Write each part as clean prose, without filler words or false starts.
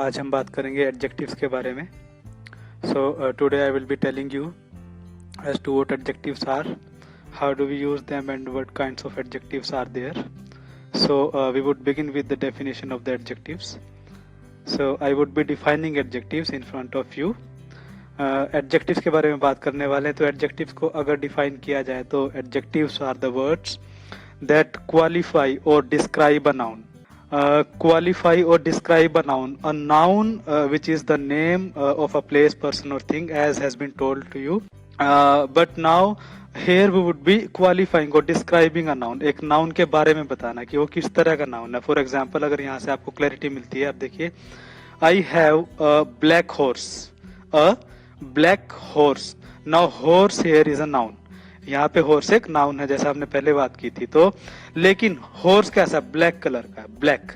आज हम बात करेंगे एडजेक्टिव्स के बारे में. So today I will be telling you as to what adjectives are, how do we use them, and what kinds of adjectives are there. So we would begin with the definition of the adjectives. So I would be defining adjectives in front of you. Adjectives के बारे में बात करने वाले हैं. तो adjectives को अगर define किया जाए तो adjectives are the words that qualify or describe a noun. Qualify or describe a noun which is the name of a place, person or thing, as has been told to you. But now here we would be qualifying or describing a noun. एक noun के बारे में बताना कि वो किस तरह का noun है. For example, अगर यहाँ से आपको clarity मिलती है, आप देखिए, I have a black horse. A black horse. Now horse here is a noun. यहाँ पे horse एक noun है, जैसा हमने पहले बात की थी. तो लेकिन horse कैसा, black कलर का, black.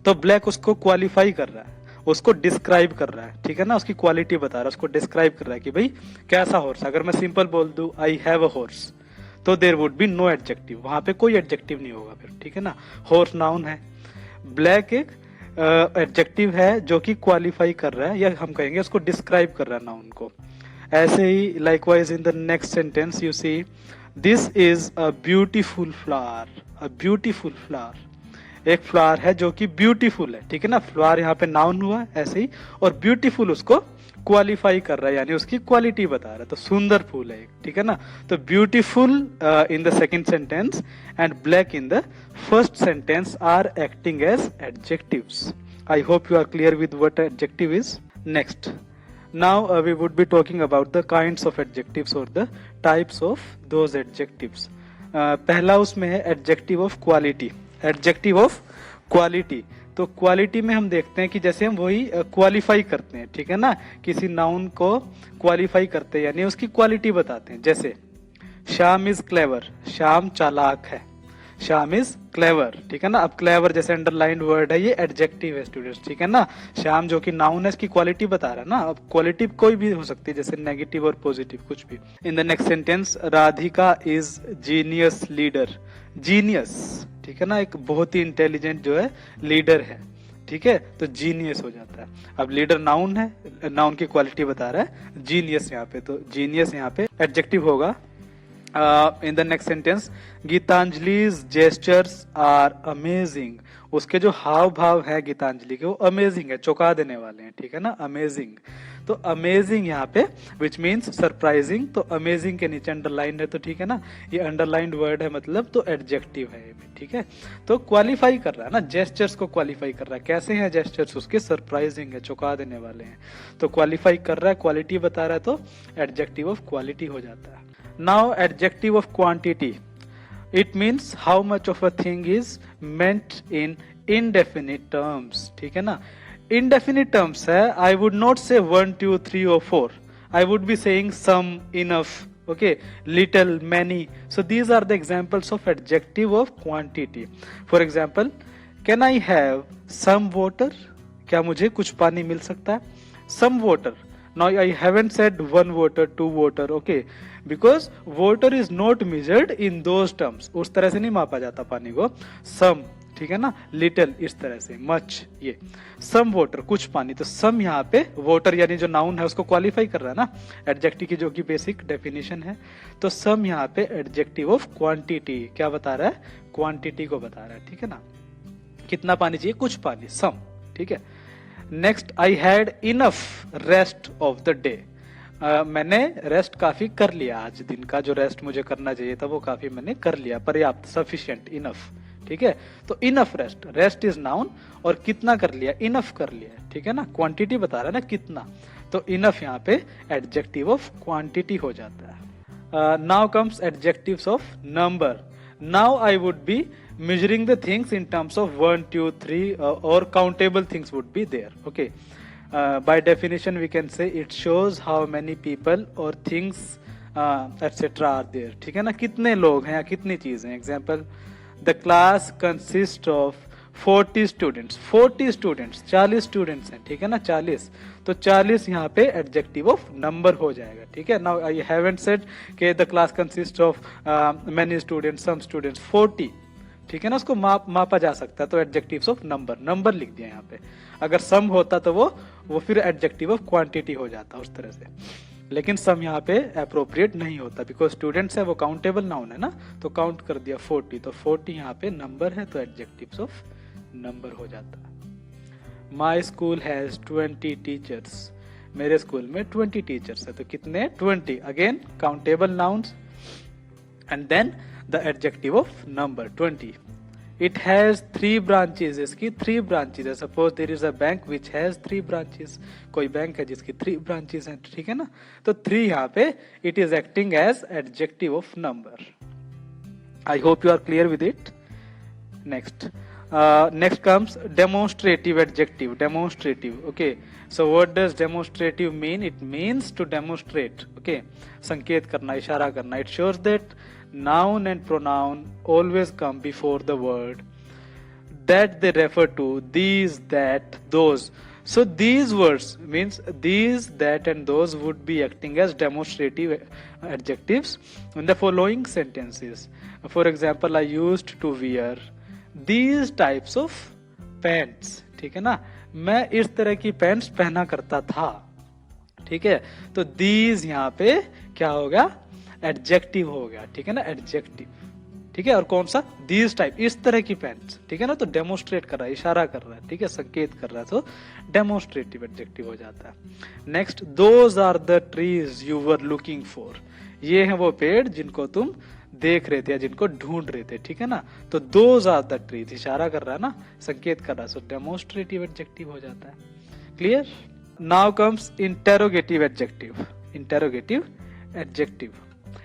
तो black उसको qualify कर रहा है, उसको डिस्क्राइब कर रहा है, ठीक है ना, उसकी क्वालिटी बता रहा है, उसको डिस्क्राइब कर रहा है कि भाई कैसा हॉर्स. अगर मैं सिंपल बोल दूं आई हैव अ हॉर्स तो there would be no adjective, वहां पे कोई एडजेक्टिव नहीं होगा फिर, ठीक है ना. हॉर्स नाउन है, ब्लैक एक एडजेक्टिव है जो कि क्वालिफाई कर रहा है, या हम कहेंगे उसको डिस्क्राइब कर रहा है नाउन को. ऐसे ही likewise in the next sentence you see this is a beautiful flower. A beautiful flower एक फ्लावर है जो कि ब्यूटीफुल है, ठीक है ना. फ्लावर यहाँ पे नाउन हुआ ऐसे ही, और ब्यूटीफुल उसको क्वालिफाई कर रहा है, यानी उसकी क्वालिटी बता रहा है. तो सुंदर फूल है एक, ठीक है ना. तो beautiful in the second sentence and black in the first sentence are acting as adjectives. I hope you are clear with what adjective is. Next, now we would be talking about the kinds of adjectives और the types of those adjectives. पहला उसमें है adjective of quality. Adjective of quality, तो quality में हम देखते हैं कि जैसे हम वही क्वालिफाई करते हैं, ठीक है ना, किसी नाउन को क्वालिफाई करते हैं, यानी उसकी क्वालिटी बताते हैं. जैसे श्याम इज क्लेवर, श्याम चालाक है, श्याम इज क्लेवर, ठीक है ना. अब क्लेवर जैसे अंडरलाइंड वर्ड है, ये एडजेक्टिव है स्टूडेंट्स, ठीक है ना. श्याम जो कि नाउन है, इसकी क्वालिटी बता रहा है ना. अब क्वालिटी कोई भी हो सकती है, जैसे नेगेटिव और पॉजिटिव कुछ भी. इन the next sentence Radhika is genius leader. Genius, ठीक है ना, एक बहुत ही इंटेलिजेंट जो है लीडर है, ठीक है. तो जीनियस हो जाता है. अब लीडर नाउन है, नाउन की क्वालिटी बता रहा है जीनियस यहाँ पे, तो जीनियस यहाँ पे एडजेक्टिव होगा. In the next sentence Gitanjali's gestures are amazing. उसके जो हाव भाव है गीतांजलि के, वो अमेजिंग है, चौंका देने वाले हैं, ठीक है ना, अमेजिंग. तो अमेजिंग यहाँ पे विच मीन्स सरप्राइजिंग. तो अमेजिंग के नीचे अंडरलाइन है, तो ठीक है ना, ये अंडरलाइंड वर्ड है मतलब, तो एडजेक्टिव है ये, ठीक है. तो क्वालिफाई कर रहा है ना, जेस्चर्स को क्वालिफाई कर रहा है. कैसे हैं जेस्चर्स उसके, सरप्राइजिंग है, चौंका देने वाले हैं. तो क्वालिफाई कर रहा है, क्वालिटी बता रहा है, तो एडजेक्टिव ऑफ क्वालिटी हो जाता है. Now adjective of quantity, it means how much of a thing is meant in indefinite terms, ठीक है ना. indefinite terms है, I would not say 1 2 3 or 4, I would be saying some, enough, okay, little, many. So these are the examples of adjective of quantity. For example, can I have some water, क्या मुझे कुछ पानी मिल सकता है. some water. Now I haven't said 1 water 2 water, okay, because water is not measured in those terms. उस तरह से नहीं मापा जाता पानी को. some, ठीक है ना, little इस तरह से, much ये. some water कुछ पानी, तो some यहाँ पे water यानी जो नाउन है उसको क्वालिफाई कर रहा है ना, एडजेक्टिव की जो कि बेसिक डेफिनेशन है. तो some यहाँ पे एडजेक्टिव ऑफ क्वांटिटी क्या बता रहा है, क्वांटिटी को बता रहा है, ठीक है ना. कितना पानी चाहिए, कुछ पानी, some, ठीक है. Next, I had enough rest of the day. मैंने रेस्ट काफी कर लिया आज, दिन का जो रेस्ट मुझे करना चाहिए था वो काफी मैंने कर लिया, पर्याप्त, सफिशिएंट, इनफ, ठीक है. तो enough rest, rest is noun, और कितना कर लिया, इनफ कर लिया, ठीक है ना. क्वांटिटी बता रहा है ना कितना, तो इनफ यहाँ पे एडजेक्टिव ऑफ क्वांटिटी हो जाता है. Now comes adjectives of number. Now I would be measuring the things in terms of 1 2 3 or countable things would be there, okay. By definition we can say it shows how many people or things etc are there, ठीक है ना, कितने लोग हैं या कितनी चीजें. Example, the class consists of 40 students. 40 students, 40 students हैं, ठीक है ना, 40. तो 40 यहाँ पे एडजेक्टिव ऑफ नंबर हो जाएगा, ठीक है. नाउ आई हैवंट सेड कि the class consists of many students, some students. 40 ठीक है ना, उसको मापा जा सकता है, तो एडजेक्टिव्स ऑफ नंबर, नंबर लिख दिया यहाँ पे। अगर सम होता तो वो फिर एडजेक्टिव ऑफ क्वांटिटी हो जाता उस तरह से, लेकिन सम यहाँ पे अप्रोप्रिएट नहीं होता बिकॉज स्टूडेंट्स है, वो काउंटेबल नाउन है ना, तो काउंट कर दिया 40, तो 40 यहाँ पे नंबर है, तो एडजेक्टिव्स ऑफ नंबर हो जाता है। माई स्कूल हैज 20 टीचर्स, मेरे स्कूल में 20 टीचर्स है, तो कितने, 20, again countable nouns, and then the adjective of number 20। It has 3 branches, इसकी 3 ब्रांचेस है, suppose there is a bank which has 3 branches, कोई बैंक है जिसकी 3 ब्रांचेस हैं, ठीक है ना, तो 3 यहाँ पे it is acting as adjective of number. I hope you are clear with it. Next comes demonstrative adjective, demonstrative, okay, so what does demonstrative mean? It means to demonstrate, okay, संकेत करना, इशारा करना। It shows that noun and pronoun always come before the word that they refer to, these, that, those. So these words means these, that and those would be acting as demonstrative adjectives in the following sentences. For example, I used to wear these types of pants, ठीक है ना, मैं इस तरह की pants पहना करता था, ठीक है, तो these यहाँ पे क्या हो गया, एडजेक्टिव हो गया, ठीक है ना, एडजेक्टिव, ठीक है, और कौन सा, these type, इस तरह की पैंट्स, ठीक है ना, तो डेमोस्ट्रेट कर रहा है, इशारा कर रहा है, ठीक है, संकेत कर रहा है, तो डेमोस्ट्रेटिव एडजेक्टिव हो जाता है। Next, those are the trees you were looking for, ये है वो पेड़ जिनको तुम देख रहे थे या जिनको ढूंढ रहे थे, ठीक है ना, तो those are the trees, इशारा कर रहा है ना, संकेत कर रहा है, सो डेमोस्ट्रेटिव एडजेक्टिव हो जाता है। Clear. Now comes interrogative adjective, interrogative adjective,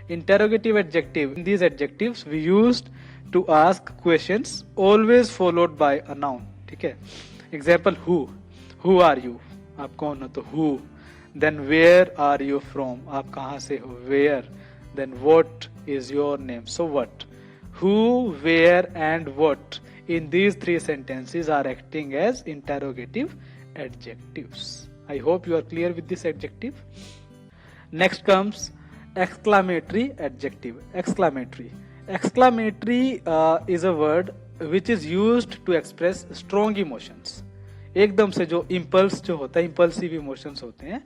interrogative adjective, in these adjectives we used to ask questions always followed by a noun, ठीक है, example who are you, आप कौन हो, तो who, then where are you from, आप कहाँ से हो, where, then what is your name, so what, who, where and what, in these 3 sentences are acting as interrogative adjectives. I hope you are clear with this adjective. Next comes exclamatory adjective, exclamatory is a word which is used to express strong emotions, एकदम से जो impulse जो होता है, impulsive emotions होते हैं,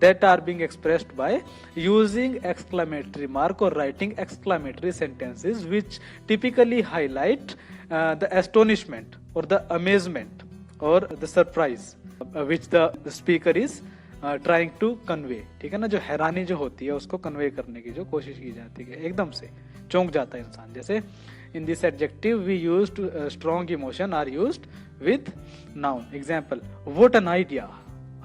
that are being expressed by using exclamatory mark or writing exclamatory sentences which typically highlight the astonishment or the amazement or the surprise which the speaker is trying to convey, ठीक है ना, जो हैरानी जो होती है उसको कन्वे करने की जो कोशिश की जाती है, एकदम से चौंक जाता है इंसान, जैसे in this adjective we used strong emotion are used with noun, example what an idea,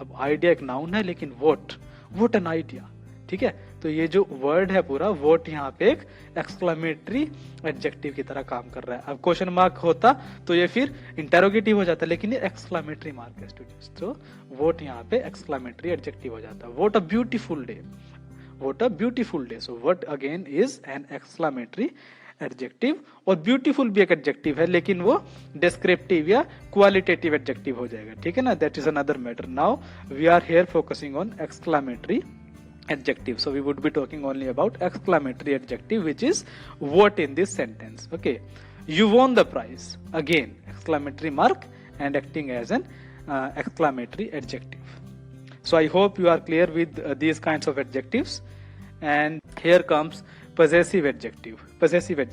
अब आइडिया एक नाउन है लेकिन व्हाट एन आइडिया, ठीक है, तो ये जो वर्ड है पूरा व्हाट यहाँ पे एक एक्सक्लेमेटरी एडजेक्टिव की तरह काम कर रहा है। अब क्वेश्चन मार्क होता तो ये फिर इंटेरोगेटिव हो जाता, लेकिन ये एक्सक्लेमेटरी मार्क है स्टूडेंट्स, तो व्हाट यहाँ पे एक्सक्लेमेटरी एडजेक्टिव हो जाता है। What a beautiful day, what a beautiful day, so what again is an exclamatory adjective, और ब्यूटीफुल भी एक एडजेक्टिव है लेकिन वो डिस्क्रिप्टिव या क्वालिटेटिव एडजेक्टिव हो जाएगा, ठीक है ना, that is another matter. Now we are here focusing on exclamatory adjective, so we would be talking only about exclamatory adjective, which is what in this sentence. Okay, you won the prize, again exclamatory mark and acting as an exclamatory adjective. So I hope you are clear with these kinds of adjectives. And here comes possessive adjective. Possessive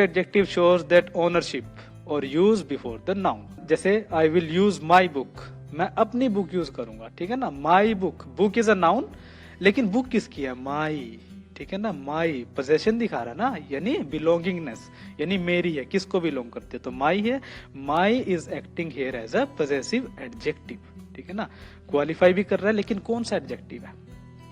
adjective shows that ownership or use before the noun. जैसे I will use my book, मैं अपनी book use करूंगा, ठीक है ना, my book is a noun, लेकिन book किसकी है, माई, ठीक है ना, माई पोजेशन दिखा रहा ना, यानी बिलोंगिंगनेस, यानी मेरी है, किसको बिलोंग करती है, तो माई है, my is acting here as a possessive adjective, ठीक है ना, क्वालिफाई भी कर रहा है, लेकिन कौन सा एडजेक्टिव है,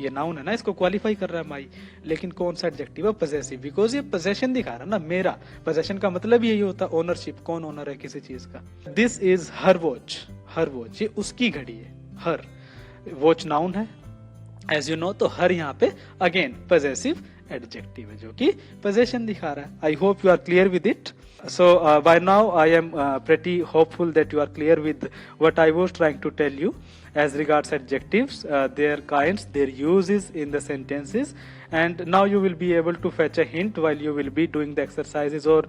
ये नाउन है ना, इसको क्वालिफाई कर रहा है माई, लेकिन कौन सा एडजेक्टिव है, पोजेसिव, बिकॉज ये पोजेशन दिखा रहा है ना, मेरा, पोजेशन का मतलब यही होता है ओनरशिप, कौन ओनर है किसी चीज का। दिस इज हर वॉच, ये उसकी घड़ी है, हर, वॉच नाउन है एज यू नो, तो हर यहाँ पे अगेन पोजेसिव एडजेक्टिव है जो कि पोजेशन दिखा रहा है. I hope you are clear with it. So by now I am pretty hopeful that you are clear with what I was trying to tell you as regards adjectives, their kinds, their uses in the sentences, and now you will be able to fetch a hint while you will be doing the exercises or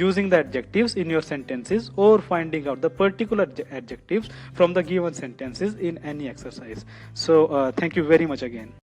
using the adjectives in your sentences or finding out the particular adjectives from the given sentences in any exercise. So thank you very much again.